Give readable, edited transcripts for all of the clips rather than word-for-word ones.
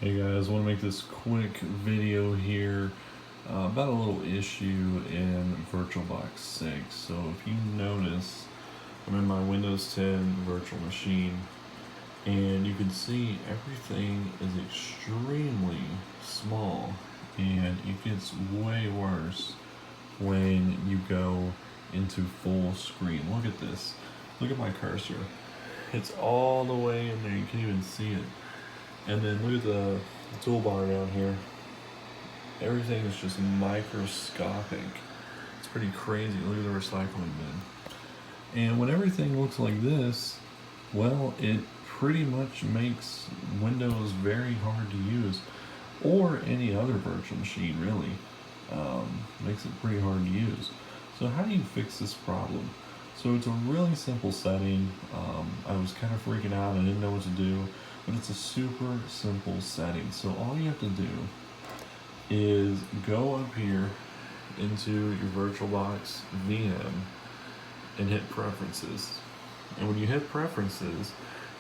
Hey guys, I want to make this quick video here about a little issue in VirtualBox 6. So if you notice, I'm in my Windows 10 virtual machine and you can see everything is extremely small, and it gets way worse when you go into full screen. Look at this. Look at my cursor. It's all the way in there. You can't even see it. And then look at the toolbar down here. Everything is just microscopic. It's pretty crazy. Look at the recycling bin. And when everything looks like this, well, it pretty much makes Windows very hard to use, or any other virtual machine really. Makes it pretty hard to use. So how do you fix this problem? So it's a really simple setting. I was kind of freaking out. I didn't know what to do, but it's a super simple setting. So all you have to do is go up here into your VirtualBox VM and hit Preferences. And when you hit Preferences,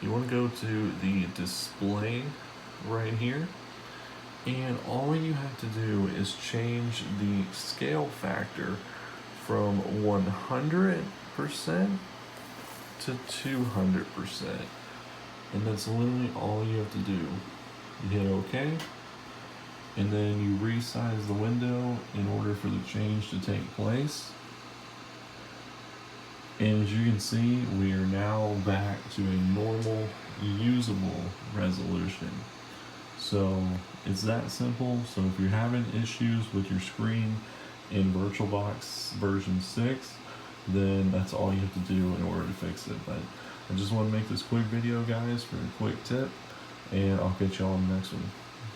you want to go to the display right here. And all you have to do is change the scale factor from 100% to 200%. And that's literally all you have to do. You hit OK, and then you resize the window in order for the change to take place. And as you can see, we are now back to a normal, usable resolution. So it's that simple. So if you're having issues with your screen in VirtualBox version 6, then that's all you have to do in order to fix it. But I just want to make this quick video, guys, for a quick tip, and I'll catch y'all on the next one.